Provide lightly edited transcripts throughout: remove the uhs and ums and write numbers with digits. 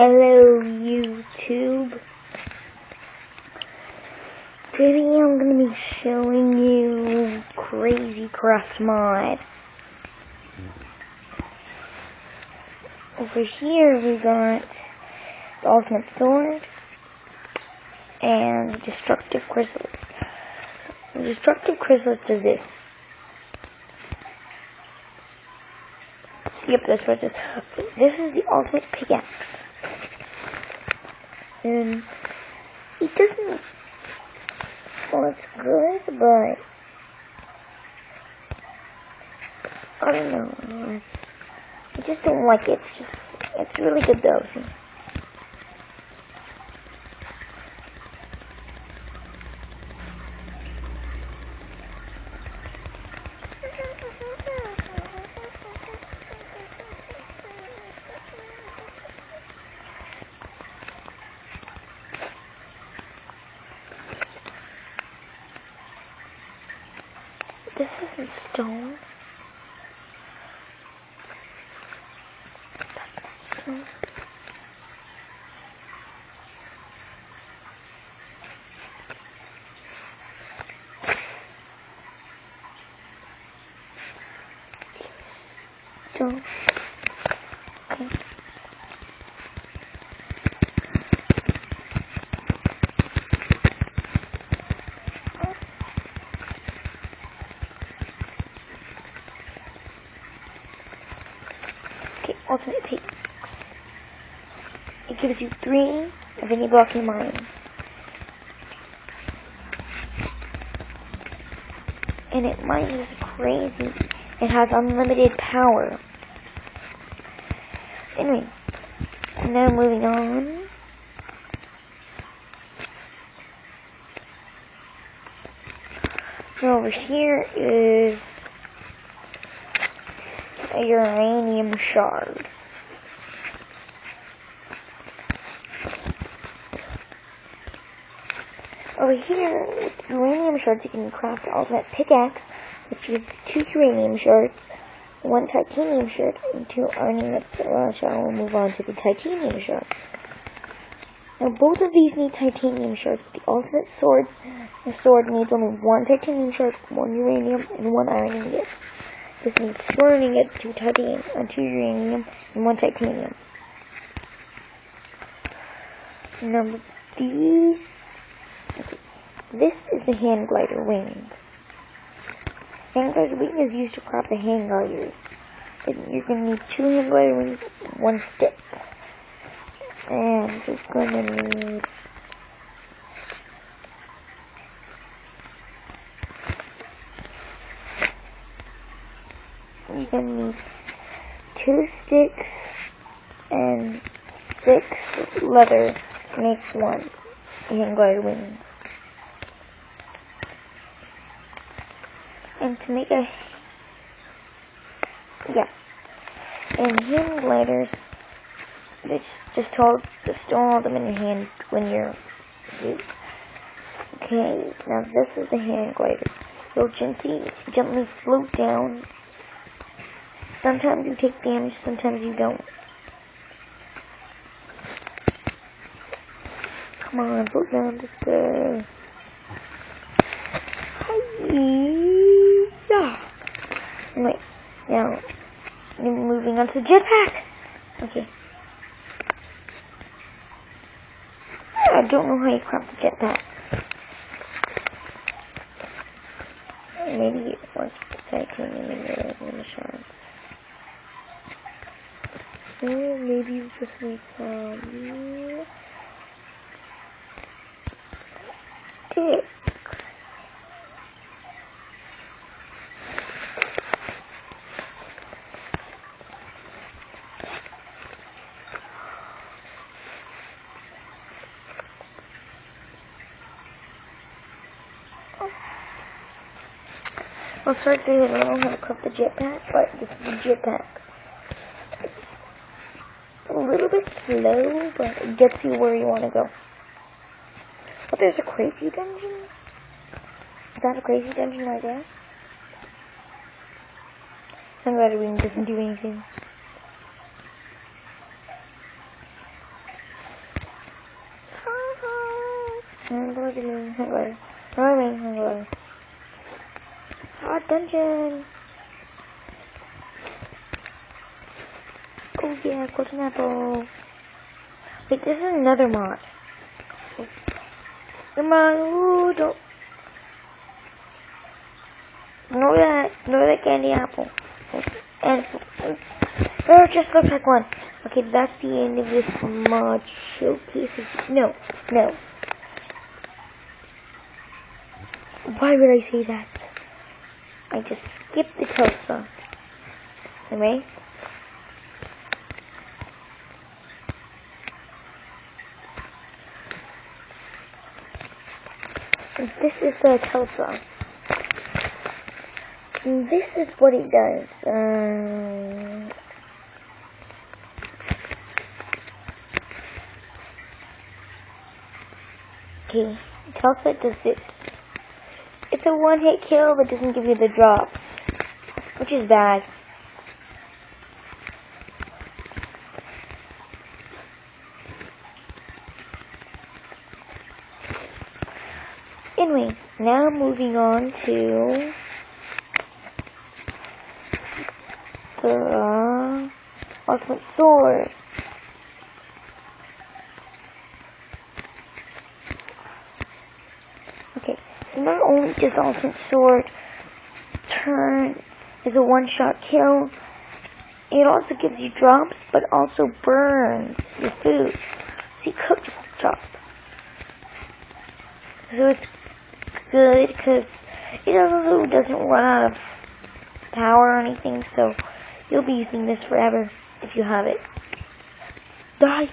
Hello YouTube. Today I'm going to be showing you Crazy Craft Mod. Over here we got the Ultimate Sword and Destructive Chrysalis. The Destructive Chrysalis does this. Yep, that's what it is. This is the Ultimate Pickaxe. And it doesn't, well, it's good, but I don't know. I just don't like it. It's really good though. See? This isn't stone. Stone. Okay. Ultimate Pickaxe. It gives you 3 of any block you mine. And it mines crazy. It has unlimited power. Anyway, now moving on. So over here is a uranium shard. Over here, with uranium shards, you can craft the Ultimate Pickaxe, which gives 2 uranium shards, 1 titanium shard, and 2 iron. Shall we move on to the titanium shard? Now, both of these need titanium shards. The Ultimate Sword, the sword needs only 1 titanium shard, 1 uranium, and 1 iron ingot. This needs 2 iron ingots, 2 titanium, 2 uranium, and 1 titanium. Number these. This is the hand glider wing. Hand glider wing is used to craft the hand gliders. You're going to need 2 hand glider wings, 1 stick. And you're going to need you're going to need 2 sticks and 6 leather to make 1 hand glider wing. And to make and hand gliders, just hold them in your hand when you're okay. Now this is the hand glider. You'll gently float down. Sometimes you take damage, sometimes you don't. Come on, float down just go. Wait, now you're moving on to the jetpack. Okay. I don't know how you craft the jetpack. Maybe it wants the titanium in the shards. Or maybe you just need some sticks. I'll start doing it. I don't know how to craft the jetpack, but this is the jetpack. It's a little bit slow, but it gets you where you want to go. But there's a crazy dungeon. Is that a crazy dungeon right there? I'm glad Wing doesn't do anything. Hangler. Hot dungeon. Oh yeah, golden apple. Wait, this is another mod. Come on, ooh, don't. Know that candy apple. And oh, it just looks like one. Okay, that's the end of this mod showcase. No. Why would I say that? I just skipped the Tulsa. Anyway. This is the Tulsa. And this is what it does. Okay, Tulsa does this. It's a one-hit kill, but doesn't give you the drop, which is bad. Anyway, now moving on to the ultimate sword. Okay, so not only does ultimate sword turn as a one-shot kill, it also gives you drops, but also burns your food. So you cook stuff. So it's good because it also doesn't run out of power or anything, so you'll be using this forever if you have it. Die!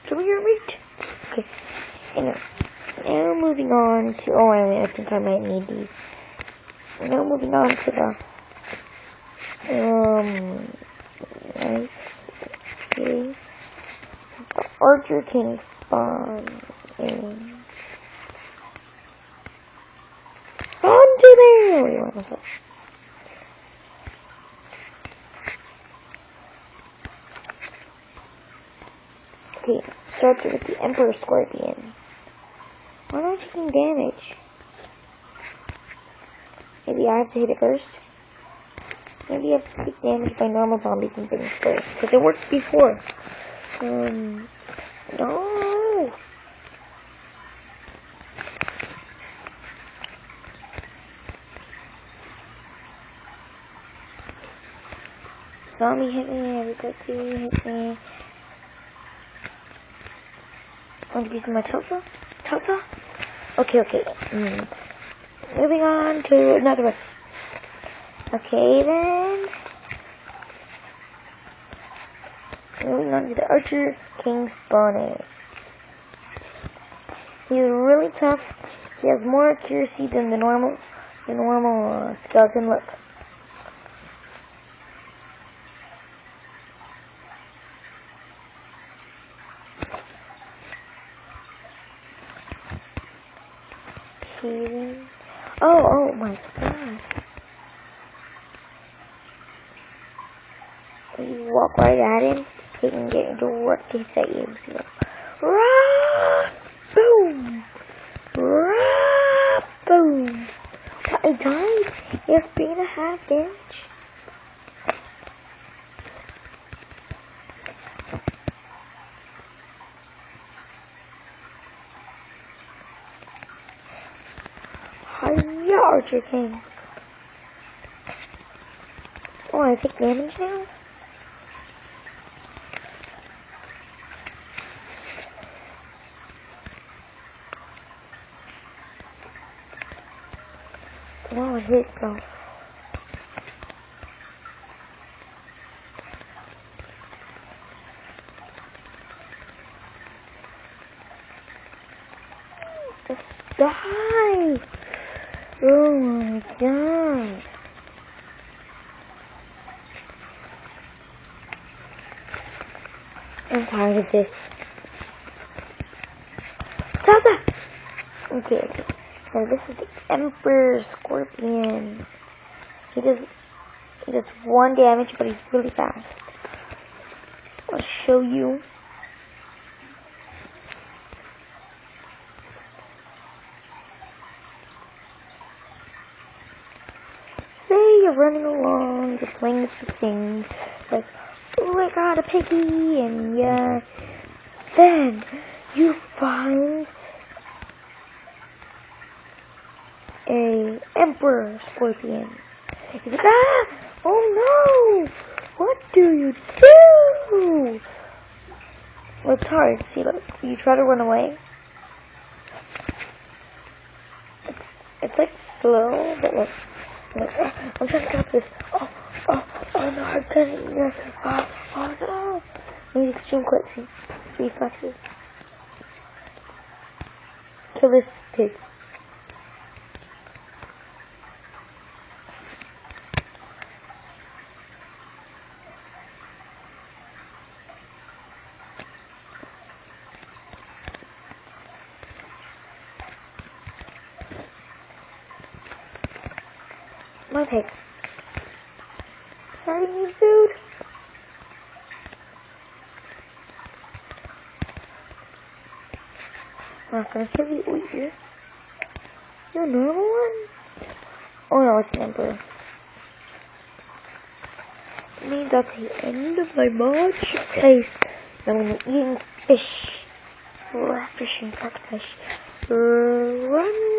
Give me your meat! Okay, anyway, now moving on to, I think I might need these. Now moving on to the, Archer King spawn in. Onto there! What do you want to say? Okay, starts with the Emperor Scorpion. Why am I taking damage? Maybe I have to hit it first? Maybe I have to take damage by normal zombies and things first. Because it worked before. No! Zombie hit me, everybody hit me. I'm using my Tulsa? Okay. Moving on to another one. Okay then. Moving on to the Archer King spawner. He's really tough. He has more accuracy than the normal skeleton looks. Oh my god. You walk right at him, he can get direct hits at you. So, rah! Boom! Rah! Boom! I died. You have 3.5 damage. Hiya, Archer King. Oh, I take damage now? Wow, it hit though. Just die! Oh my god. I'm tired of this. Stop! Okay. So this is the Emperor Scorpion. He does 1 damage, but he's really fast. I'll show you. running along, just playing the things, like, oh, I got a piggy, and yeah. Then you find a emperor scorpion. He's like, ah, oh no, what do you do? Well, it's hard. See, look, you try to run away. It's like slow, but like I'm trying to stop this. Oh no, I'm getting here. Oh no. Let me extreme quick, see. Reflexes. Kill this pig. My pig. Sorry, you dude. I'm not gonna kill you. Oh, you're a normal one? Oh no, it's an emperor. It means that's the end of my mod case. I'm gonna eating fish. Fish and fish. Run.